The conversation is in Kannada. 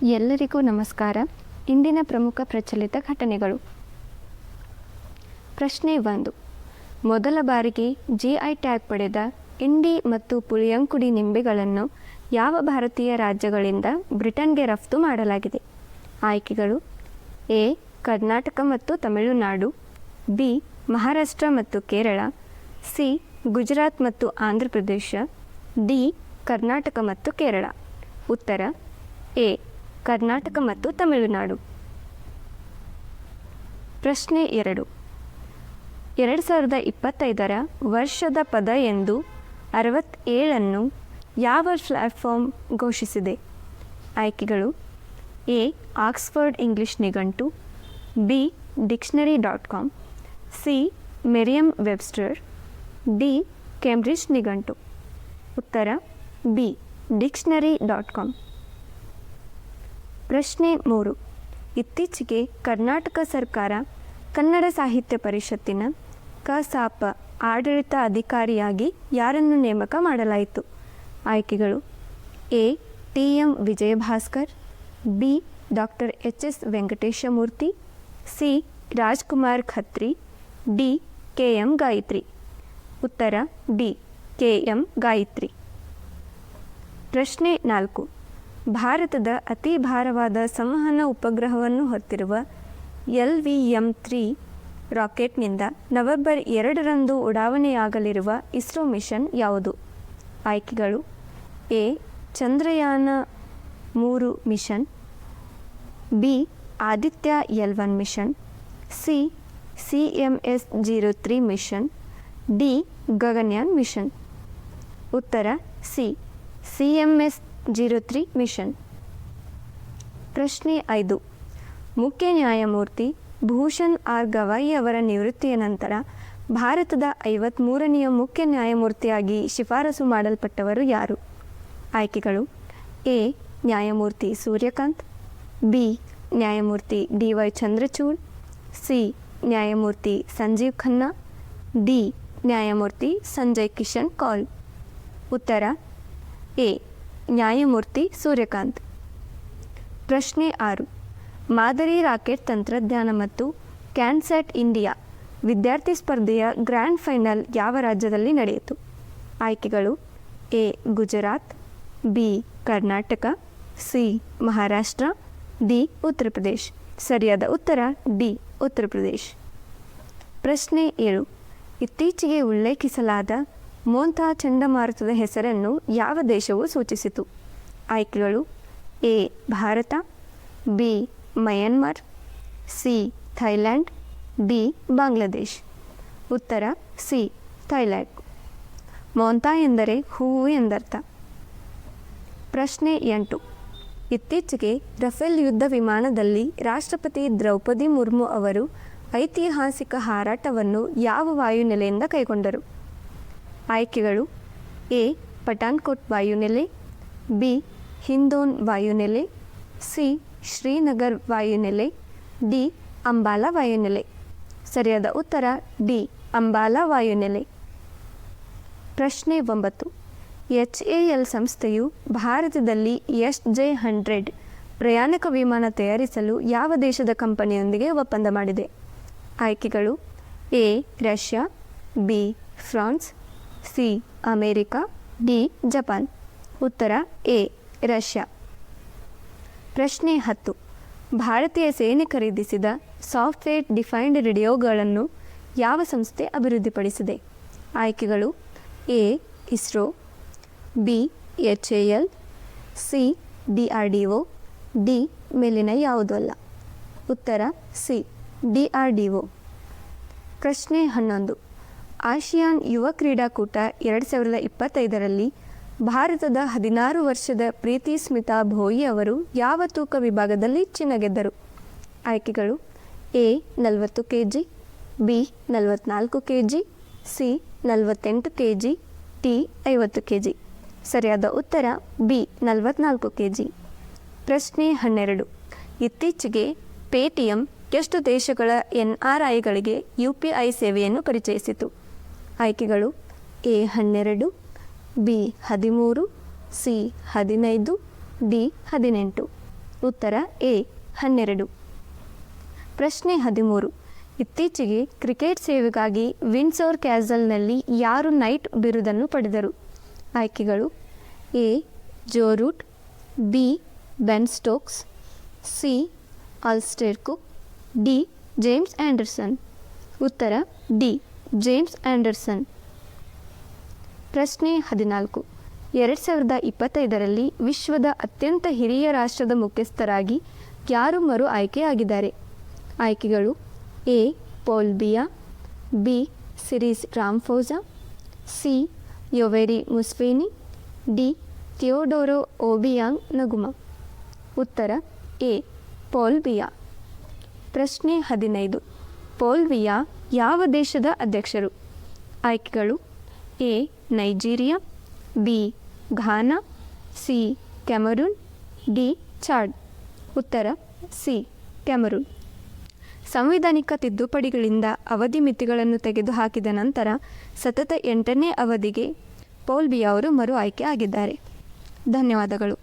ಎಲ್ಲರಿಗೂ ನಮಸ್ಕಾರ. ಇಂದಿನ ಪ್ರಮುಖ ಪ್ರಚಲಿತ ಘಟನೆಗಳು. ಪ್ರಶ್ನೆ 1. ಮೊದಲ ಬಾರಿಗೆ GI ಟ್ಯಾಗ್ ಪಡೆದ ಇಂಡಿ ಮತ್ತು ಪುಳಿಯಂಕುಡಿ ನಿಂಬೆಗಳನ್ನು ಯಾವ ಭಾರತೀಯ ರಾಜ್ಯಗಳಿಂದ ಬ್ರಿಟನ್ಗೆ ರಫ್ತು ಮಾಡಲಾಗಿದೆ? ಆಯ್ಕೆಗಳು: ಎ. ಕರ್ನಾಟಕ ಮತ್ತು ತಮಿಳುನಾಡು, ಬಿ. ಮಹಾರಾಷ್ಟ್ರ ಮತ್ತು ಕೇರಳ, ಸಿ. ಗುಜರಾತ್ ಮತ್ತು ಆಂಧ್ರ ಪ್ರದೇಶ, ಡಿ. ಕರ್ನಾಟಕ ಮತ್ತು ಕೇರಳ. ಉತ್ತರ ಎ. ಕರ್ನಾಟಕ ಮತ್ತು ತಮಿಳುನಾಡು. ಪ್ರಶ್ನೆ 2. 2025ರ ವರ್ಷದ ಪದ ಎಂದು 67 ಯಾವ ಪ್ಲ್ಯಾಟ್ಫಾರ್ಮ್ ಘೋಷಿಸಿದೆ? ಆಯ್ಕೆಗಳು: ಎ. ಆಕ್ಸ್ಫರ್ಡ್ ಇಂಗ್ಲಿಷ್ ನಿಘಂಟು, B. Dictionary com, C. Merriam Webster, D. Cambridge ನಿಘಂಟು. ಉತ್ತರ ಬಿ. ಡಿಕ್ಷನರಿ.com. ಪ್ರಶ್ನೆ 3. ಇತ್ತೀಚೆಗೆ ಕರ್ನಾಟಕ ಸರ್ಕಾರ ಕನ್ನಡ ಸಾಹಿತ್ಯ ಪರಿಷತ್ತಿನ ಕ.ಸ.ಪ. ಆಡಳಿತ ಅಧಿಕಾರಿಯಾಗಿ ಯಾರನ್ನು ನೇಮಕ ಮಾಡಲಾಯಿತು? ಆಯ್ಕೆಗಳು: A. TM. Vijayabhaskar, B. Doctor H.S. Venkateshamurthy, C. Rajkumar Khatri, D. KM. Gayatri. ಉತ್ತರ ಡಿ. ಕೆ.ಎಂ. ಗಾಯತ್ರಿ. ಪ್ರಶ್ನೆ 4. ಭಾರತದ ಅತಿ ಭಾರವಾದ ಸಂವಹನ ಉಪಗ್ರಹವನ್ನು ಹೊತ್ತಿರುವ LVM-3 ರಾಕೆಟ್ನಿಂದ ನವೆಂಬರ್ 2ರಂದು ಉಡಾವಣೆಯಾಗಲಿರುವ ಇಸ್ರೋ ಮಿಷನ್ ಯಾವುದು? ಆಯ್ಕೆಗಳು: A. Chandrayaan 3 mission, B. Aditya L1 mission, C. CMS-03 mission, D. Gaganyaan mission. ಉತ್ತರ ಸಿ. CMS-03 mission. ಪ್ರಶ್ನೆ 5. ಮುಖ್ಯ ನ್ಯಾಯಮೂರ್ತಿ ಭೂಷಣ್ ಆರ್ ಗವಾಯಿ ಅವರ ನಿವೃತ್ತಿಯ ನಂತರ ಭಾರತದ 53ನೇ ಮುಖ್ಯ ನ್ಯಾಯಮೂರ್ತಿಯಾಗಿ ಶಿಫಾರಸು ಮಾಡಲ್ಪಟ್ಟವರು ಯಾರು? ಆಯ್ಕೆಗಳು: ಎ. ನ್ಯಾಯಮೂರ್ತಿ ಸೂರ್ಯಕಾಂತ್, ಬಿ. ನ್ಯಾಯಮೂರ್ತಿ DY ಚಂದ್ರಚೂಡ್, ಸಿ. ನ್ಯಾಯಮೂರ್ತಿ ಸಂಜೀವ್ ಖನ್ನಾ, ಡಿ. ನ್ಯಾಯಮೂರ್ತಿ ಸಂಜಯ್ ಕಿಶನ್ ಕೌಲ್. ಉತ್ತರ ಎ. ನ್ಯಾಯಮೂರ್ತಿ ಸೂರ್ಯಕಾಂತ್. ಪ್ರಶ್ನೆ 6. ಮಾದರಿ ರಾಕೆಟ್ ತಂತ್ರಜ್ಞಾನ ಮತ್ತು ಕ್ಯಾನ್ಸ್ಯಾಟ್ ಇಂಡಿಯಾ ವಿದ್ಯಾರ್ಥಿ ಸ್ಪರ್ಧೆಯ ಗ್ರ್ಯಾಂಡ್ ಫೈನಲ್ ಯಾವ ರಾಜ್ಯದಲ್ಲಿ ನಡೆಯಿತು? ಆಯ್ಕೆಗಳು: A. Gujarat, B. Karnataka, C. Maharashtra, D. Uttar Pradesh. ಸರಿಯಾದ ಉತ್ತರ ಡಿ. ಉತ್ತರ ಪ್ರದೇಶ್. ಪ್ರಶ್ನೆ 7. ಇತ್ತೀಚೆಗೆ ಉಲ್ಲೇಖಿಸಲಾದ ಮೋಂತಾ ಚಂಡಮಾರುತದ ಹೆಸರನ್ನು ಯಾವ ದೇಶವು ಸೂಚಿಸಿತು? ಆಯ್ಕೆಗಳು: A. Bharat, B. Myanmar, C. Thailand, D. Bangladesh. ಉತ್ತರ ಸಿ. ಥೈಲ್ಯಾಂಡ್. ಮೋಂತಾ ಎಂದರೆ ಹೂವು ಎಂದರ್ಥ. ಪ್ರಶ್ನೆ 8. ಇತ್ತೀಚೆಗೆ ರಫೇಲ್ ಯುದ್ಧ ವಿಮಾನದಲ್ಲಿ ರಾಷ್ಟ್ರಪತಿ ದ್ರೌಪದಿ ಮುರ್ಮು ಅವರು ಐತಿಹಾಸಿಕ ಹಾರಾಟವನ್ನು ಯಾವ ವಾಯುನೆಲೆಯಿಂದ ಕೈಗೊಂಡರು? ಆಯ್ಕೆಗಳು: ಎ. ಪಠಾನ್ಕೋಟ್ ವಾಯುನೆಲೆ, ಬಿ. ಹಿಂದೋನ್ ವಾಯುನೆಲೆ, ಸಿ. ಶ್ರೀನಗರ್ ವಾಯುನೆಲೆ, ಡಿ. ಅಂಬಾಲಾ ವಾಯುನೆಲೆ. ಸರಿಯಾದ ಉತ್ತರ ಡಿ. ಅಂಬಾಲಾ ವಾಯುನೆಲೆ. ಪ್ರಶ್ನೆ 9. HAL ಸಂಸ್ಥೆಯು ಭಾರತದಲ್ಲಿ SJ-100 ಪ್ರಯಾಣಿಕ ವಿಮಾನ ತಯಾರಿಸಲು ಯಾವ ದೇಶದ ಕಂಪನಿಯೊಂದಿಗೆ ಒಪ್ಪಂದ ಮಾಡಿದೆ? ಆಯ್ಕೆಗಳು: A. Russia, B. France, C. America, D. Japan. ಉತ್ತರ ಎ. ರಷ್ಯಾ. ಪ್ರಶ್ನೆ 10. ಭಾರತೀಯ ಸೇನೆ ಖರೀದಿಸಿದ ಸಾಫ್ಟ್ವೇರ್ ಡಿಫೈನ್ಡ್ ರೇಡಿಯೋಗಳನ್ನು ಯಾವ ಸಂಸ್ಥೆ ಅಭಿವೃದ್ಧಿಪಡಿಸಿದೆ? ಆಯ್ಕೆಗಳು: A. ISRO, B. HAL, C. DRDO, D. ಮೇಲಿನ ಯಾವುದೂ ಅಲ್ಲ. ಉತ್ತರ ಸಿ. DRDO. ಪ್ರಶ್ನೆ 11. ಆಸಿಯಾನ್ ಯುವ ಕ್ರೀಡಾಕೂಟ 2025ರಲ್ಲಿ ಭಾರತದ 16 ವರ್ಷದ ಪ್ರೀತಿ ಸ್ಮಿತಾ ಭೋಯಿ ಅವರು ಯಾವ ತೂಕ ವಿಭಾಗದಲ್ಲಿ ಚಿನ್ನ ಗೆದ್ದರು? ಆಯ್ಕೆಗಳು: A. 40 kg, B. 44 kg, C. 48 kg, D. 50 kg. ಸರಿಯಾದ ಉತ್ತರ ಬಿ. 44 kg. ಪ್ರಶ್ನೆ 12. ಇತ್ತೀಚೆಗೆ ಪೇಟಿಎಂ ಎಷ್ಟು ದೇಶಗಳ NRIಗಳಿಗೆ UPI ಸೇವೆಯನ್ನು ಪರಿಚಯಿಸಿತು? ಆಯ್ಕೆಗಳು: ಎ. 12, ಬಿ. 13, ಸಿ. 15, ಡಿ. 18. ಉತ್ತರ ಎ 12. ಪ್ರಶ್ನೆ 13. ಇತ್ತೀಚೆಗೆ ಕ್ರಿಕೆಟ್ ಸೇವೆಗಾಗಿ ವಿಂಡ್ಸೋರ್ ಕ್ಯಾಸಲ್ನಲ್ಲಿ ಯಾರು ನೈಟ್ ಬಿರುದನ್ನು ಪಡೆದರು? ಆಯ್ಕೆಗಳು A Joe Root, B Ben Stokes, C Alastair Cook, D James Anderson. ಉತ್ತರ ಡಿ ಜೇಮ್ಸ್ ಆ್ಯಂಡರ್ಸನ್. ಪ್ರಶ್ನೆ 14. 2025ರಲ್ಲಿ ವಿಶ್ವದ ಅತ್ಯಂತ ಹಿರಿಯ ರಾಷ್ಟ್ರದ ಮುಖ್ಯಸ್ಥರಾಗಿ ಯಾರು ಮರು ಆಯ್ಕೆಯಾಗಿದ್ದಾರೆ? ಆಯ್ಕೆಗಳು A Paul Biya, B Cyril Ramaphosa, C Yoweri Museveni, D Teodoro Obiang Nguema. ಉತ್ತರ ಎ ಪೌಲ್ ಬಿಯಾ. ಪ್ರಶ್ನೆ 15. ಪೌಲ್ ಬಿಯಾ ಯಾವ ದೇಶದ ಅಧ್ಯಕ್ಷರು? ಆಯ್ಕೆಗಳು A Nigeria, B Ghana, C Cameroon, D Chad. ಉತ್ತರ ಸಿ ಕ್ಯಾಮರೂನ್. ಸಂವಿಧಾನಿಕ ತಿದ್ದುಪಡಿಗಳಿಂದ ಅವಧಿ ಮಿತಿಗಳನ್ನು ತೆಗೆದುಹಾಕಿದ ನಂತರ ಸತತ 8ನೇ ಅವಧಿಗೆ ಪೌಲ್ ಬಿಯಾ ಅವರು ಮರು ಆಯ್ಕೆ ಆಗಿದ್ದಾರೆ. ಧನ್ಯವಾದಗಳು.